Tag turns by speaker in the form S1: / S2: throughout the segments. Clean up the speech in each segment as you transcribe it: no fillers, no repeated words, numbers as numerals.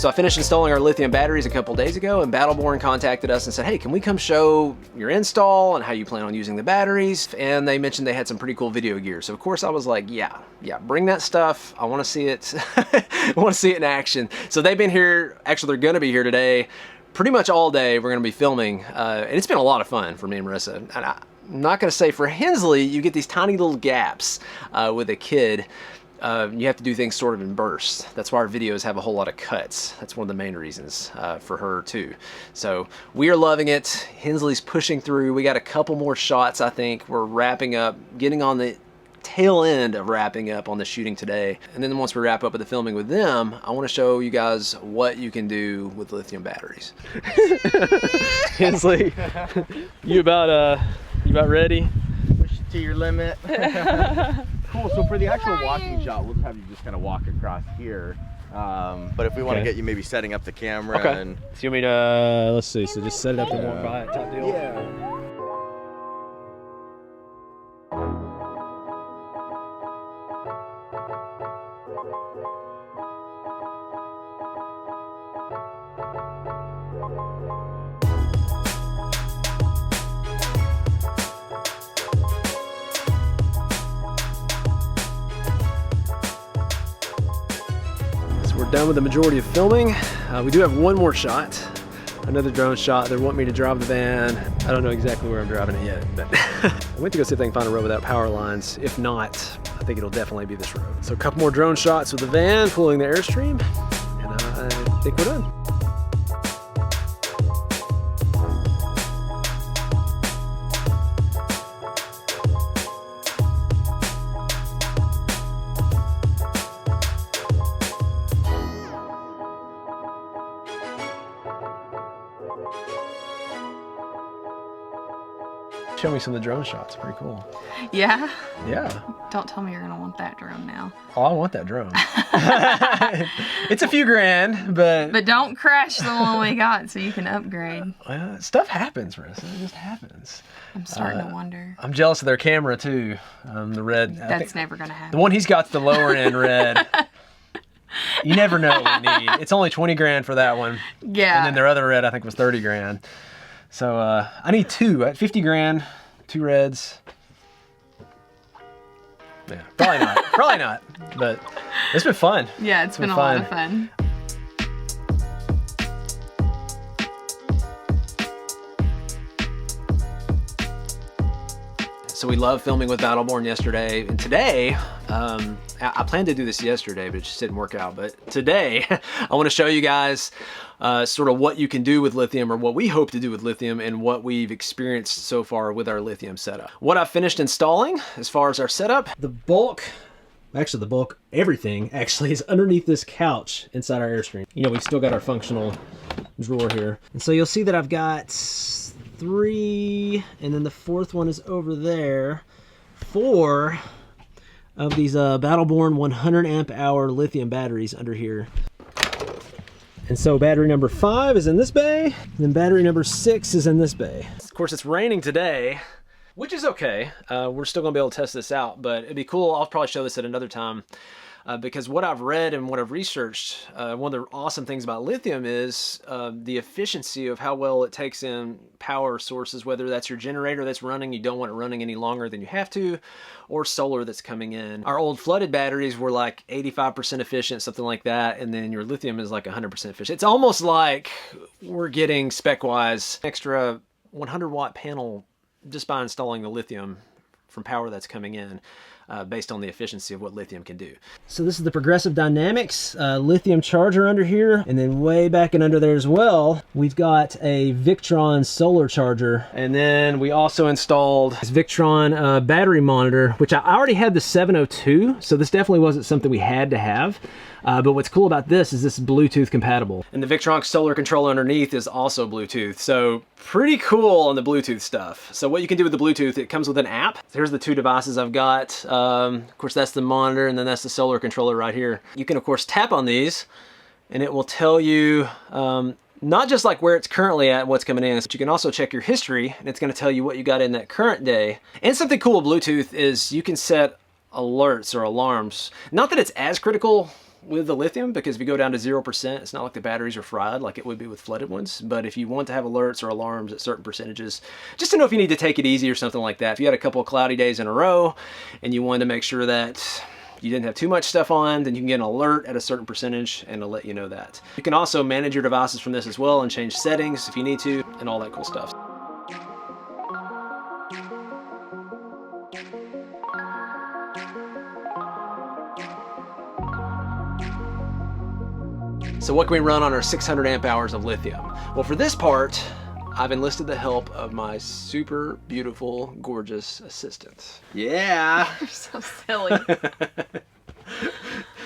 S1: So I finished installing our lithium batteries a couple days ago, and Battleborn contacted us and said, hey, can we come show your install and how you plan on using the batteries? And they mentioned they had some pretty cool video gear. So of course I was like, yeah, bring that stuff. I want to see it. I want to see it in action. So they've been here. Actually, they're going to be here today. Pretty much all day we're going to be filming, and it's been a lot of fun for me and Marissa. And I'm not going to say for Hensley, you get these tiny little gaps with a kid. You have to do things sort of in bursts. That's why our videos have a whole lot of cuts. That's one of the main reasons for her too. So we are loving it. Hensley's pushing through. We got a couple more shots, I think. We're wrapping up, getting on the tail end of wrapping up on the shooting today. And then once we wrap up with the filming with them, I want to show you guys what you can do with lithium batteries.
S2: Hensley, you about ready?
S3: Push it to your limit. Cool, so for the actual walking shot, we'll have you just kind of walk across here. But if we want to get you maybe setting up the camera and...
S2: So you want me to, let's see, so just set it up and walk by it type deal?
S3: Yeah.
S1: We're done with the majority of filming. We do have one more shot, another drone shot. They want me to drive the van. I don't know exactly where I'm driving it yet, but I went to go see if they can find a road without power lines. If not, I think it'll definitely be this road. So a couple more drone shots with the van pulling the Airstream, and I think we're done. Show me some of the drone shots. Pretty cool.
S4: Yeah?
S1: Yeah.
S4: Don't tell me you're gonna want that drone now.
S1: Oh, I want that drone. It's a few grand, but...
S4: But don't crash the one we got so you can upgrade.
S1: Stuff happens, Marissa. It just happens.
S4: I'm starting to wonder.
S1: I'm jealous of their camera, too. The red...
S4: That's never gonna happen.
S1: The one he's got's the lower end red. You never know what we need. It's only 20 grand for that one.
S4: Yeah.
S1: And then their other red, I think, was 30 grand. So I need two, 50 grand, two reds. Yeah, probably not, probably not, but it's been fun.
S4: Yeah, it's been a lot of fun.
S1: So we loved filming with Battleborn yesterday, and today, I planned to do this yesterday, but it just didn't work out. But today, I want to show you guys sort of what you can do with lithium, or what we hope to do with lithium, and what we've experienced so far with our lithium setup. What I've finished installing as far as our setup. The bulk, everything actually is underneath this couch inside our Airstream. You know, we've still got our functional drawer here. And so you'll see that I've got 3, and then the 4th one is over there. 4 of these Battleborn 100 amp hour lithium batteries under here. And so battery number 5 is in this bay, and then battery number 6 is in this bay. Of course, it's raining today, which is okay. We're still gonna be able to test this out, but it'd be cool. I'll probably show this at another time. Because what I've read and what I've researched, one of the awesome things about lithium is the efficiency of how well it takes in power sources, whether that's your generator that's running, you don't want it running any longer than you have to, or solar that's coming in. Our old flooded batteries were like 85% efficient, something like that, and then your lithium is like 100% efficient. It's almost like we're getting spec-wise extra 100 watt panel just by installing the lithium from power that's coming in. Based on the efficiency of what lithium can do. So this is the Progressive Dynamics lithium charger under here, and then way back and under there as well, we've got a Victron solar charger, and then we also installed this Victron battery monitor, which I already had the 702, so this definitely wasn't something we had to have. But what's cool about this is this is Bluetooth compatible. And the Victron solar controller underneath is also Bluetooth. So pretty cool on the Bluetooth stuff. So what you can do with the Bluetooth, it comes with an app. Here's the 2 devices I've got. Of course, that's the monitor, and then that's the solar controller right here. You can, of course, tap on these, and it will tell you not just like where it's currently at, what's coming in, but you can also check your history, and it's gonna tell you what you got in that current day. And something cool with Bluetooth is you can set alerts or alarms. Not that it's as critical with the lithium, because if you go down to 0%, it's not like the batteries are fried like it would be with flooded ones. But if you want to have alerts or alarms at certain percentages, just to know if you need to take it easy or something like that. If you had a couple of cloudy days in a row and you wanted to make sure that you didn't have too much stuff on, then you can get an alert at a certain percentage and it'll let you know that. You can also manage your devices from this as well and change settings if you need to and all that cool stuff. So what can we run on our 600 amp hours of lithium? Well, for this part, I've enlisted the help of my super beautiful, gorgeous assistant. Yeah.
S4: You're so silly.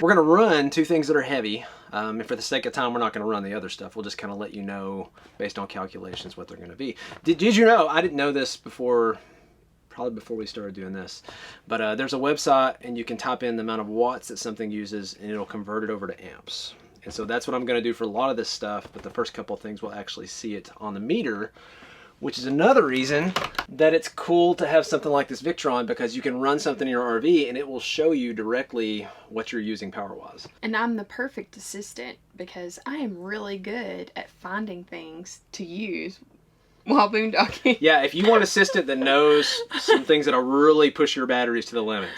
S1: We're gonna run two things that are heavy. And for the sake of time, we're not gonna run the other stuff. We'll just kind of let you know based on calculations what they're gonna be. Did you know, I didn't know this before, probably before we started doing this, but there's a website and you can type in the amount of watts that something uses and it'll convert it over to amps. And so that's what I'm going to do for a lot of this stuff, but the first couple of things we'll actually see it on the meter, which is another reason that it's cool to have something like this Victron, because you can run something in your RV and it will show you directly what you're using power-wise.
S4: And I'm the perfect assistant because I am really good at finding things to use while boondocking.
S1: Yeah, if you want an assistant that knows some things that'll really push your batteries to the limit,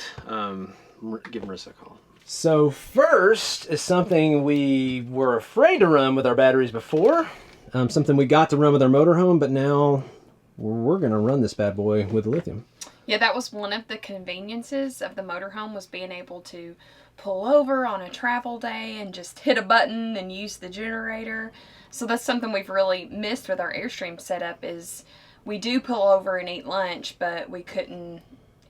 S1: give Marissa a call. So first is something we were afraid to run with our batteries before. Something we got to run with our motorhome, but now we're gonna run this bad boy with lithium.
S4: Yeah, that was one of the conveniences of the motorhome, was being able to pull over on a travel day and just hit a button and use the generator. So that's something we've really missed with our Airstream setup, is we do pull over and eat lunch, but we couldn't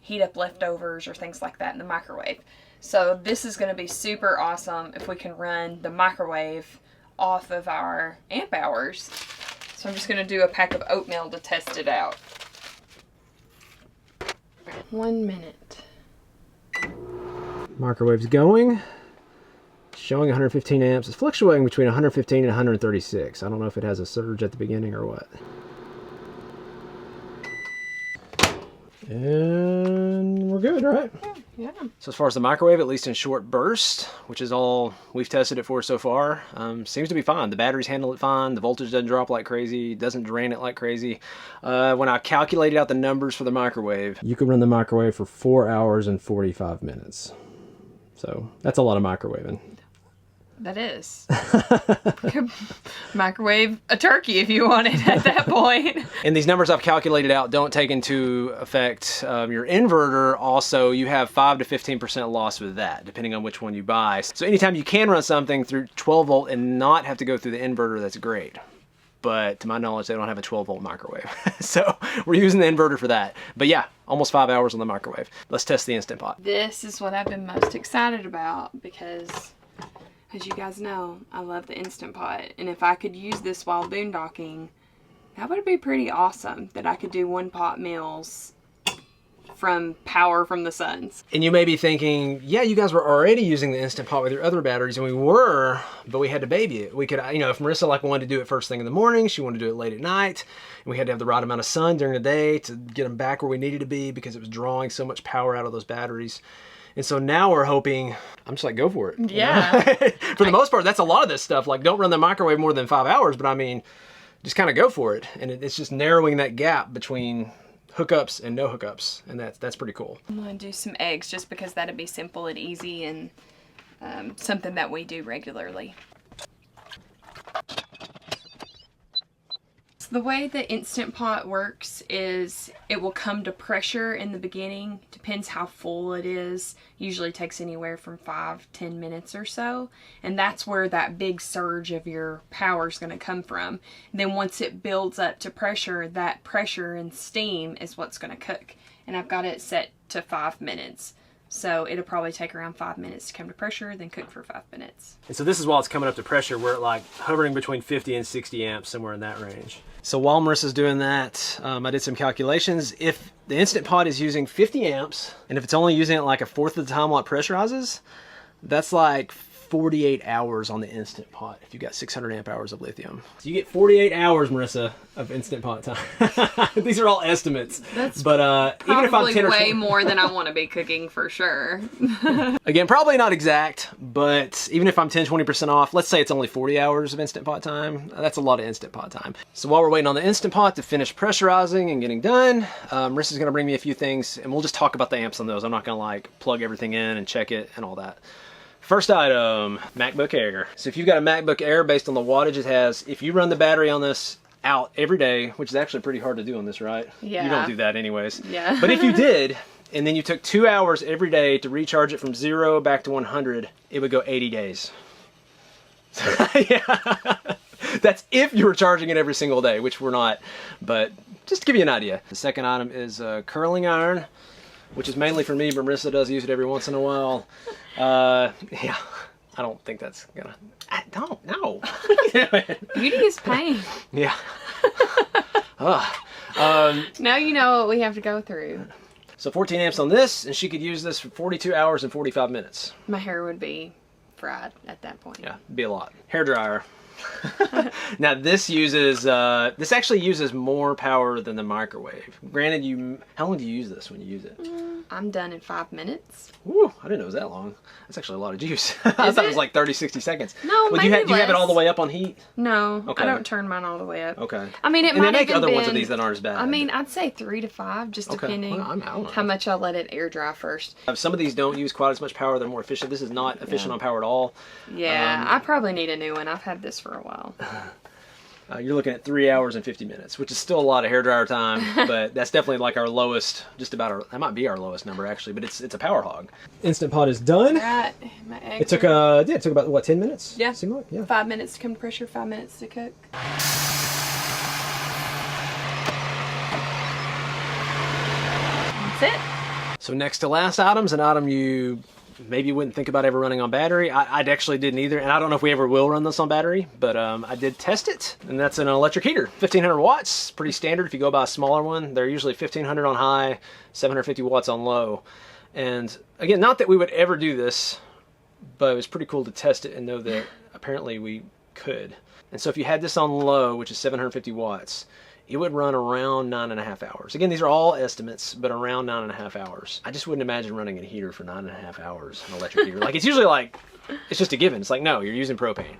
S4: heat up leftovers or things like that in the microwave. So this is going to be super awesome if we can run the microwave off of our amp hours. So I'm just going to do a pack of oatmeal to test it out. 1 minute.
S1: Microwave's going. Showing 115 amps. It's fluctuating between 115 and 136. I don't know if it has a surge at the beginning or what. And we're good, right?
S4: Yeah.
S1: So as far as the microwave, at least in short burst, which is all we've tested it for so far, seems to be fine. The batteries handle it fine. The voltage doesn't drop like crazy. Doesn't drain it like crazy. When I calculated out the numbers for the microwave, you can run the microwave for 4 hours and 45 minutes. So that's a lot of microwaving.
S4: That is. Could microwave a turkey if you wanted at that point.
S1: And these numbers I've calculated out don't take into effect your inverter. Also, you have 5 to 15% loss with that, depending on which one you buy. So anytime you can run something through 12 volt and not have to go through the inverter, that's great. But to my knowledge, they don't have a 12 volt microwave. So we're using the inverter for that. But yeah, almost 5 hours on the microwave. Let's test the Instant Pot.
S4: This is what I've been most excited about because, as you guys know, I love the Instant Pot. And if I could use this while boondocking, that would be pretty awesome, that I could do 1 pot meals from power from the suns.
S1: And you may be thinking, yeah, you guys were already using the Instant Pot with your other batteries, and we were, but we had to baby it. We could, you know, if Marissa wanted to do it first thing in the morning, she wanted to do it late at night, and we had to have the right amount of sun during the day to get them back where we needed to be because it was drawing so much power out of those batteries. And so now we're hoping, I'm just like, go for it.
S4: Yeah.
S1: For the most part, that's a lot of this stuff. Like, don't run the microwave more than 5 hours, but I mean, just kind of go for it. And it's just narrowing that gap between hookups and no hookups, and that's pretty cool.
S4: I'm gonna do some eggs just because that'd be simple and easy and something that we do regularly. So the way the Instant Pot works is it will come to pressure in the beginning. Depends how full it is. Usually takes anywhere from 5-10 minutes or so. And that's where that big surge of your power is going to come from. And then once it builds up to pressure, that pressure and steam is what's going to cook. And I've got it set to 5 minutes. So it'll probably take around 5 minutes to come to pressure, then cook for 5 minutes.
S1: And so this is while it's coming up to pressure. We're like hovering between 50 and 60 amps, somewhere in that range. So while Marissa's doing that, I did some calculations. If the Instant Pot is using 50 amps, and if it's only using it like 1/4 of the time while it pressurizes, that's like 48 hours on the Instant Pot if you got 600 amp hours of lithium. So you get 48 hours, Marissa, of Instant Pot time. These are all estimates.
S4: That's
S1: but even if I'm 10 or 20,
S4: way more than I want to be cooking for sure.
S1: Again, probably not exact, but even if I'm 10-20% off, let's say it's only 40 hours of Instant Pot time, that's a lot of Instant Pot time. So while we're waiting on the Instant Pot to finish pressurizing and getting done, Marissa's gonna bring me a few things and we'll just talk about the amps on those. I'm not gonna like plug everything in and check it and all that. First item, MACBOOK Air. So if you've got a MACBOOK Air, based on the wattage it has, if you run the battery on this out every day, which is actually pretty hard to do on this, right?
S4: Yeah.
S1: You don't do that anyways.
S4: Yeah.
S1: But if you did, and then you took 2 hours every day to recharge it from 0 back to 100, it would go 80 days. Yeah. That's if you were charging it every single day, which we're not, but just to give you an idea. The second item is a curling iron, which is mainly for me, but Marissa does use it every once in a while. Yeah, I don't think that's gonna, I don't know.
S4: Beauty is pain.
S1: Yeah.
S4: Now you know what we have to go through.
S1: So 14 amps on this, and she could use this for 42 hours and 45 minutes.
S4: My hair would be fried at that point.
S1: Yeah, it'd be a lot. Hair dryer. Now this uses, this actually uses more power than the microwave. Granted, how long do you use this when you use it?
S4: I'm done in 5 minutes.
S1: Ooh, I didn't know it was that long. That's actually a lot of juice. I thought it was like 30-60 seconds.
S4: No,
S1: well,
S4: maybe
S1: do you have it all the
S4: less.
S1: way up on heat?
S4: No,
S1: Okay.
S4: I don't turn mine all the way up.
S1: Okay.
S4: I mean, it
S1: and
S4: might
S1: they make
S4: even
S1: other ones of
S4: been-
S1: these that aren't as bad.
S4: I mean, I'd say 3 to 5, just
S1: Okay.
S4: depending
S1: Well, I don't know.
S4: how much I let it air dry first.
S1: Some of these don't use quite as much power. They're more efficient. This is not efficient on power at all.
S4: Yeah, I probably need a new one. I've had this for a while.
S1: You're looking at 3 hours and 50 minutes, which is still a lot of hairdryer time, but that's definitely like our lowest, just about our, that might be our lowest number actually, but it's a power hog. Instant Pot is done.
S4: Right, my eggs.
S1: It took about what, 10 minutes?
S4: Yeah.
S1: Seemed like? Yeah.
S4: 5 minutes to come to pressure, 5 minutes to cook. That's it.
S1: So next to last item's an item you maybe wouldn't think about ever running on battery. I actually didn't either, and I don't know if we ever will run this on battery, but I did test it, and that's an electric heater. 1500 watts, pretty standard if you go buy a smaller one. They're usually 1500 on high, 750 watts on low. And again, not that we would ever do this, but it was pretty cool to test it and know that apparently we could. And so if you had this on low, which is 750 watts, it would run around 9.5 hours. Again, these are all estimates, but around 9.5 hours. I just wouldn't imagine running a heater for 9.5 hours, an electric heater. Like, it's usually like, it's just a given. It's like, no, you're using propane.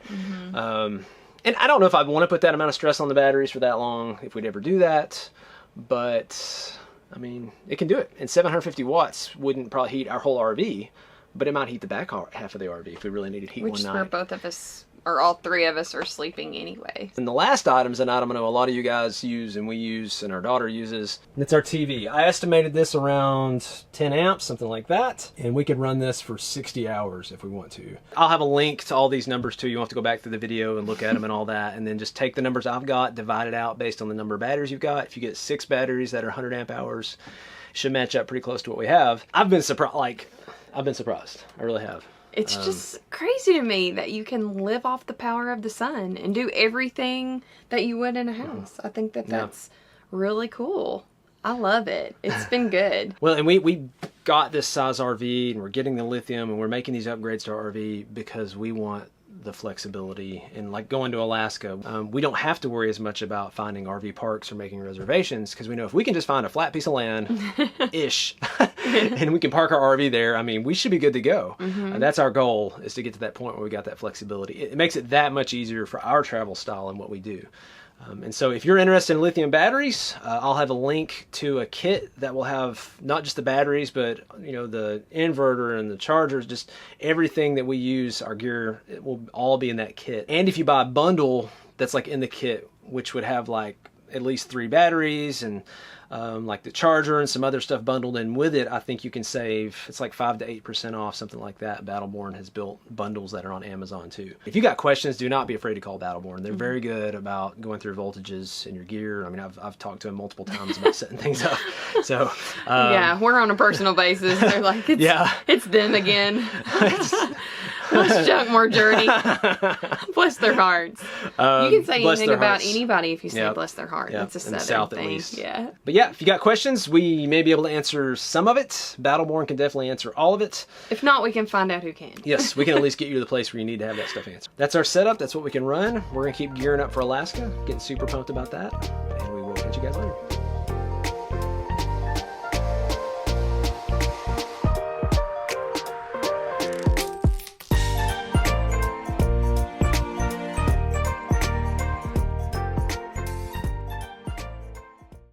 S1: And I don't know if I'd want to put that amount of stress on the batteries for that long, if we'd ever do that, but I mean, it can do it. And 750 watts wouldn't probably heat our whole RV, but it might heat the back half of the RV if we really needed heat
S4: Which
S1: one
S4: is
S1: night.
S4: where both of us, or all three of us, are sleeping anyway.
S1: And the last item is an item I know a lot of you guys use and we use and our daughter uses. And it's our TV. I estimated this around 10 amps, something like that. And we could run this for 60 hours if we want to. I'll have a link to all these numbers too. You have to go back through the video and look at them and all that. And then just take the numbers I've got, divide it out based on the number of batteries you've got. If you get 6 batteries that are 100 amp hours, it should match up pretty close to what we have. I've been surprised. I really have.
S4: It's just crazy to me that you can live off the power of the sun and do everything that you would in a house. I think that that's really cool. I love it. It's been good.
S1: Well, and we got this size RV and we're getting the lithium and we're making these upgrades to our RV because we want the flexibility. And like going to Alaska, we don't have to worry as much about finding RV parks or making reservations because we know if we can just find a flat piece of land ish and we can park our RV there, I mean, we should be good to go. That's our goal, is to get to that point where we got that flexibility. It makes it that much easier for our travel style and what we do. And so if you're interested in lithium batteries, I'll have a link to a kit that will have not just the batteries, but you know, the inverter and the chargers, just everything that we use, our gear, it will all be in that kit. And if you buy a bundle that's like in the kit, which would have like at least 3 batteries and like the charger and some other stuff bundled in with it, I think you can save, it's like 5 to 8% off, something like that. Battleborn has built bundles that are on Amazon too. If you got questions, do not be afraid to call Battleborn. They're very good about going through voltages in your gear. I mean, I've talked to them multiple times about setting things up. So
S4: Yeah, we're on a personal basis. They're like, it's them again. Bless Junkmore Journey. Bless their hearts. You can say
S1: bless
S4: anything
S1: their
S4: about
S1: hearts.
S4: anybody if you say
S1: Yep.
S4: bless their heart.
S1: Yep.
S4: That's a
S1: In the
S4: southern
S1: South, at
S4: thing.
S1: least.
S4: Yeah.
S1: But yeah, if you got questions, we may be able to answer some of it. Battleborn can definitely answer all of it.
S4: If not, we can find out who can.
S1: Yes, we can at least get you to the place where you need to have that stuff answered. That's our setup. That's what we can run. We're going to keep gearing up for Alaska. Getting super pumped about that. And we will catch you guys later.